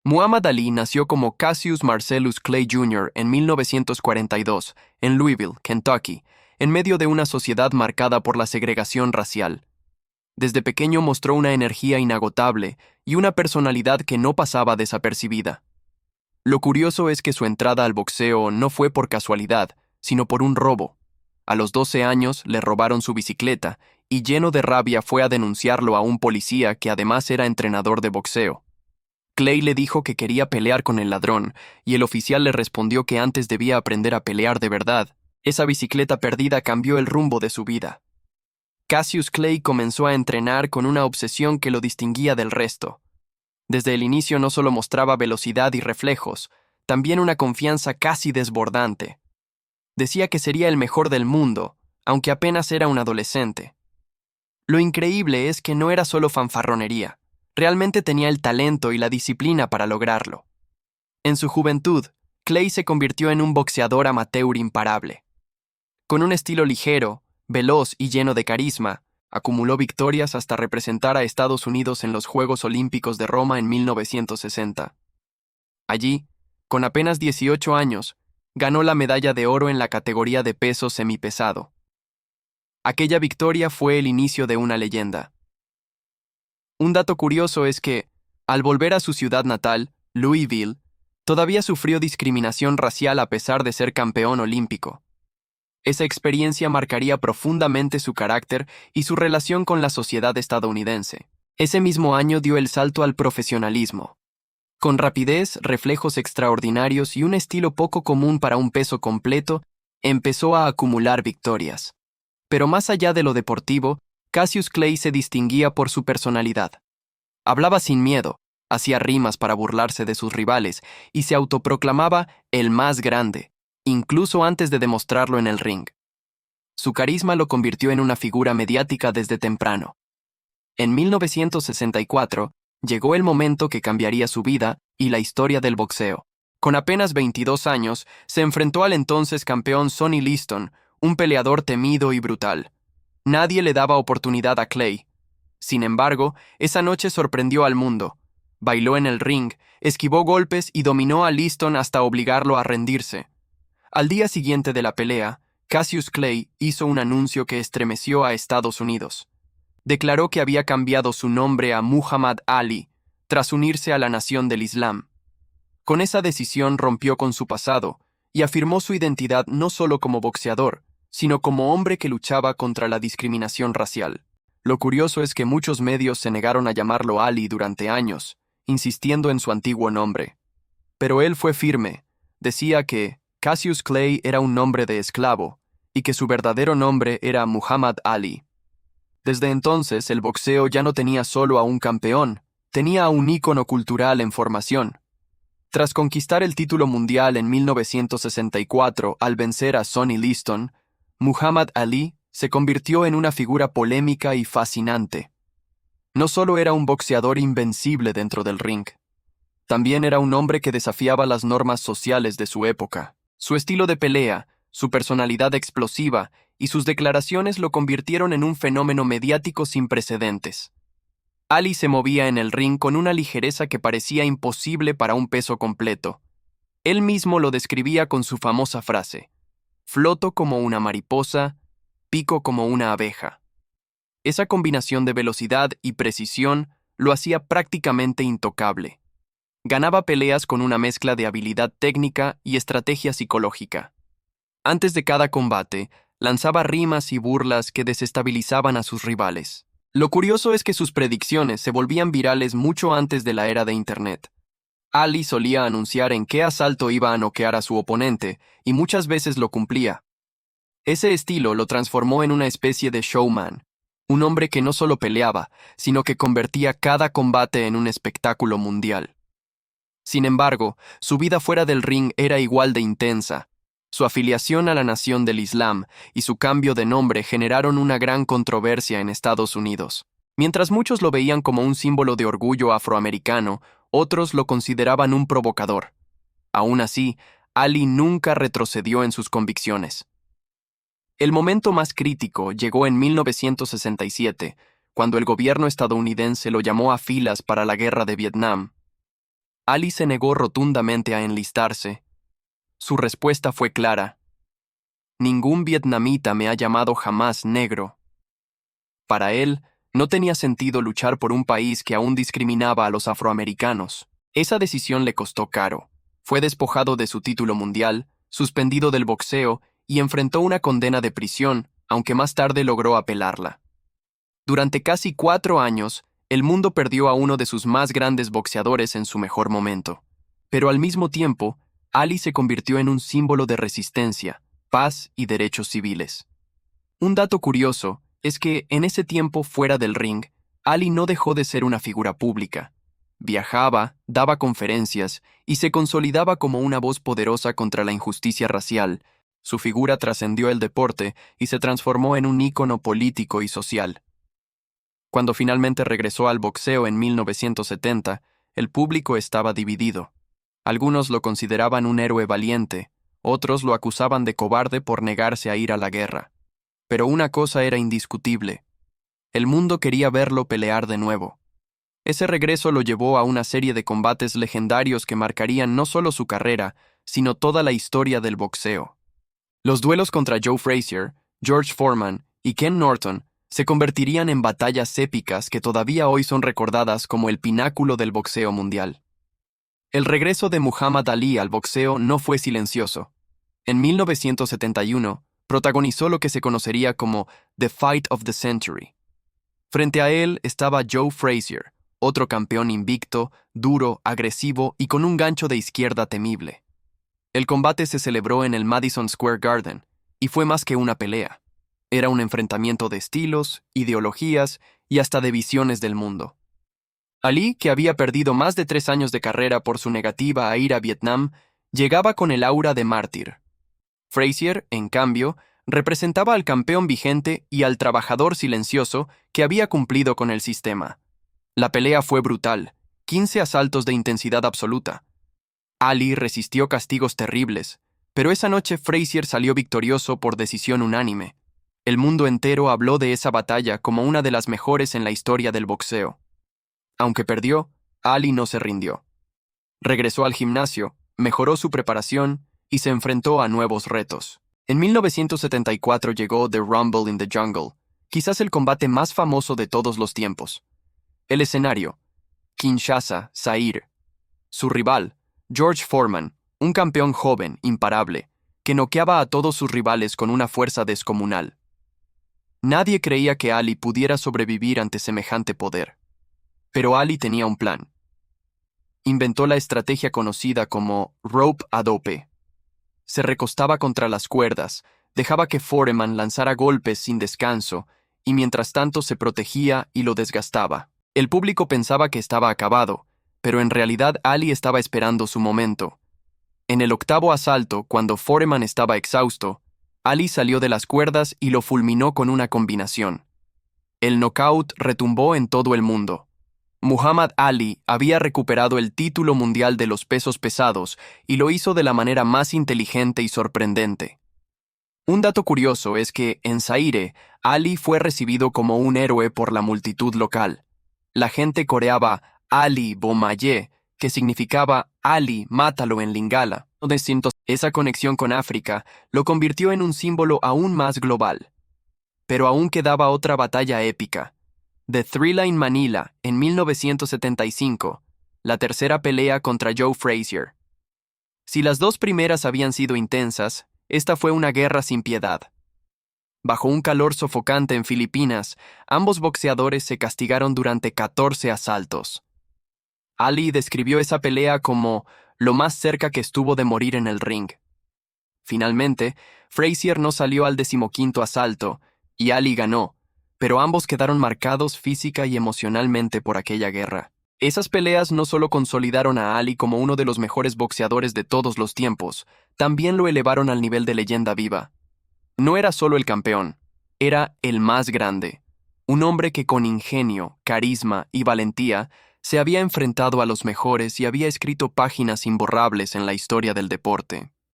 Muhammad Ali nació como Cassius Marcellus Clay Jr. en 1942, en Louisville, Kentucky, en medio de una sociedad marcada por la segregación racial. Desde pequeño mostró una energía inagotable y una personalidad que no pasaba desapercibida. Lo curioso es que su entrada al boxeo no fue por casualidad, sino por un robo. A los 12 años le robaron su bicicleta y lleno de rabia fue a denunciarlo a un policía que además era entrenador de boxeo. Clay le dijo que quería pelear con el ladrón, y el oficial le respondió que antes debía aprender a pelear de verdad. Esa bicicleta perdida cambió el rumbo de su vida. Cassius Clay comenzó a entrenar con una obsesión que lo distinguía del resto. Desde el inicio no solo mostraba velocidad y reflejos, también una confianza casi desbordante. Decía que sería el mejor del mundo, aunque apenas era un adolescente. Lo increíble es que no era solo fanfarronería. Realmente tenía el talento y la disciplina para lograrlo. En su juventud, Clay se convirtió en un boxeador amateur imparable. Con un estilo ligero, veloz y lleno de carisma, acumuló victorias hasta representar a Estados Unidos en los Juegos Olímpicos de Roma en 1960. Allí, con apenas 18 años, ganó la medalla de oro en la categoría de peso semipesado. Aquella victoria fue el inicio de una leyenda. Un dato curioso es que, al volver a su ciudad natal, Louisville, todavía sufrió discriminación racial a pesar de ser campeón olímpico. Esa experiencia marcaría profundamente su carácter y su relación con la sociedad estadounidense. Ese mismo año dio el salto al profesionalismo. Con rapidez, reflejos extraordinarios y un estilo poco común para un peso completo, empezó a acumular victorias. Pero más allá de lo deportivo, Cassius Clay se distinguía por su personalidad. Hablaba sin miedo, hacía rimas para burlarse de sus rivales y se autoproclamaba el más grande, incluso antes de demostrarlo en el ring. Su carisma lo convirtió en una figura mediática desde temprano. En 1964, llegó el momento que cambiaría su vida y la historia del boxeo. Con apenas 22 años, se enfrentó al entonces campeón Sonny Liston, un peleador temido y brutal. Nadie le daba oportunidad a Clay. Sin embargo, esa noche sorprendió al mundo. Bailó en el ring, esquivó golpes y dominó a Liston hasta obligarlo a rendirse. Al día siguiente de la pelea, Cassius Clay hizo un anuncio que estremeció a Estados Unidos. Declaró que había cambiado su nombre a Muhammad Ali, tras unirse a la nación del Islam. Con esa decisión rompió con su pasado y afirmó su identidad no solo como boxeador, sino como hombre que luchaba contra la discriminación racial. Lo curioso es que muchos medios se negaron a llamarlo Ali durante años, insistiendo en su antiguo nombre. Pero él fue firme. Decía que Cassius Clay era un nombre de esclavo y que su verdadero nombre era Muhammad Ali. Desde entonces, el boxeo ya no tenía solo a un campeón, tenía a un ícono cultural en formación. Tras conquistar el título mundial en 1964 al vencer a Sonny Liston, Muhammad Ali se convirtió en una figura polémica y fascinante. No solo era un boxeador invencible dentro del ring, también era un hombre que desafiaba las normas sociales de su época. Su estilo de pelea, su personalidad explosiva y sus declaraciones lo convirtieron en un fenómeno mediático sin precedentes. Ali se movía en el ring con una ligereza que parecía imposible para un peso completo. Él mismo lo describía con su famosa frase: floto como una mariposa, pico como una abeja. Esa combinación de velocidad y precisión lo hacía prácticamente intocable. Ganaba peleas con una mezcla de habilidad técnica y estrategia psicológica. Antes de cada combate, lanzaba rimas y burlas que desestabilizaban a sus rivales. Lo curioso es que sus predicciones se volvían virales mucho antes de la era de Internet. Ali solía anunciar en qué asalto iba a noquear a su oponente, y muchas veces lo cumplía. Ese estilo lo transformó en una especie de showman, un hombre que no solo peleaba, sino que convertía cada combate en un espectáculo mundial. Sin embargo, su vida fuera del ring era igual de intensa. Su afiliación a la nación del Islam y su cambio de nombre generaron una gran controversia en Estados Unidos. Mientras muchos lo veían como un símbolo de orgullo afroamericano, otros lo consideraban un provocador. Aún así, Ali nunca retrocedió en sus convicciones. El momento más crítico llegó en 1967, cuando el gobierno estadounidense lo llamó a filas para la guerra de Vietnam. Ali se negó rotundamente a enlistarse. Su respuesta fue clara: ningún vietnamita me ha llamado jamás negro. Para él, no tenía sentido luchar por un país que aún discriminaba a los afroamericanos. Esa decisión le costó caro. Fue despojado de su título mundial, suspendido del boxeo y enfrentó una condena de prisión, aunque más tarde logró apelarla. Durante casi 4 años, el mundo perdió a uno de sus más grandes boxeadores en su mejor momento. Pero al mismo tiempo, Ali se convirtió en un símbolo de resistencia, paz y derechos civiles. Un dato curioso es que, en ese tiempo fuera del ring, Ali no dejó de ser una figura pública. Viajaba, daba conferencias y se consolidaba como una voz poderosa contra la injusticia racial. Su figura trascendió el deporte y se transformó en un ícono político y social. Cuando finalmente regresó al boxeo en 1970, el público estaba dividido. Algunos lo consideraban un héroe valiente, otros lo acusaban de cobarde por negarse a ir a la guerra. Pero una cosa era indiscutible: el mundo quería verlo pelear de nuevo. Ese regreso lo llevó a una serie de combates legendarios que marcarían no solo su carrera, sino toda la historia del boxeo. Los duelos contra Joe Frazier, George Foreman y Ken Norton se convertirían en batallas épicas que todavía hoy son recordadas como el pináculo del boxeo mundial. El regreso de Muhammad Ali al boxeo no fue silencioso. En 1971, protagonizó lo que se conocería como The Fight of the Century. Frente a él estaba Joe Frazier, otro campeón invicto, duro, agresivo y con un gancho de izquierda temible. El combate se celebró en el Madison Square Garden, y fue más que una pelea. Era un enfrentamiento de estilos, ideologías y hasta de visiones del mundo. Ali, que había perdido más de 3 años de carrera por su negativa a ir a Vietnam, llegaba con el aura de mártir. Frazier, en cambio, representaba al campeón vigente y al trabajador silencioso que había cumplido con el sistema. La pelea fue brutal, 15 asaltos de intensidad absoluta. Ali resistió castigos terribles, pero esa noche Frazier salió victorioso por decisión unánime. El mundo entero habló de esa batalla como una de las mejores en la historia del boxeo. Aunque perdió, Ali no se rindió. Regresó al gimnasio, mejoró su preparación y se enfrentó a nuevos retos. En 1974 llegó The Rumble in the Jungle, quizás el combate más famoso de todos los tiempos. El escenario: Kinshasa, Zaire. Su rival, George Foreman, un campeón joven, imparable, que noqueaba a todos sus rivales con una fuerza descomunal. Nadie creía que Ali pudiera sobrevivir ante semejante poder. Pero Ali tenía un plan. Inventó la estrategia conocida como rope a dope. Se recostaba contra las cuerdas, dejaba que Foreman lanzara golpes sin descanso, y mientras tanto se protegía y lo desgastaba. El público pensaba que estaba acabado, pero en realidad Ali estaba esperando su momento. En el 8º asalto, cuando Foreman estaba exhausto, Ali salió de las cuerdas y lo fulminó con una combinación. El knockout retumbó en todo el mundo. Muhammad Ali había recuperado el título mundial de los pesos pesados y lo hizo de la manera más inteligente y sorprendente. Un dato curioso es que, en Zaire, Ali fue recibido como un héroe por la multitud local. La gente coreaba Ali Bomaye, que significaba Ali, mátalo en Lingala. Esa conexión con África lo convirtió en un símbolo aún más global. Pero aún quedaba otra batalla épica: The Thrilla in Manila, en 1975, la tercera pelea contra Joe Frazier. Si las 2 primeras habían sido intensas, esta fue una guerra sin piedad. Bajo un calor sofocante en Filipinas, ambos boxeadores se castigaron durante 14 asaltos. Ali describió esa pelea como lo más cerca que estuvo de morir en el ring. Finalmente, Frazier no salió al 15º asalto, y Ali ganó, pero ambos quedaron marcados física y emocionalmente por aquella guerra. Esas peleas no solo consolidaron a Ali como uno de los mejores boxeadores de todos los tiempos, también lo elevaron al nivel de leyenda viva. No era solo el campeón, era el más grande, un hombre que con ingenio, carisma y valentía se había enfrentado a los mejores y había escrito páginas imborrables en la historia del deporte.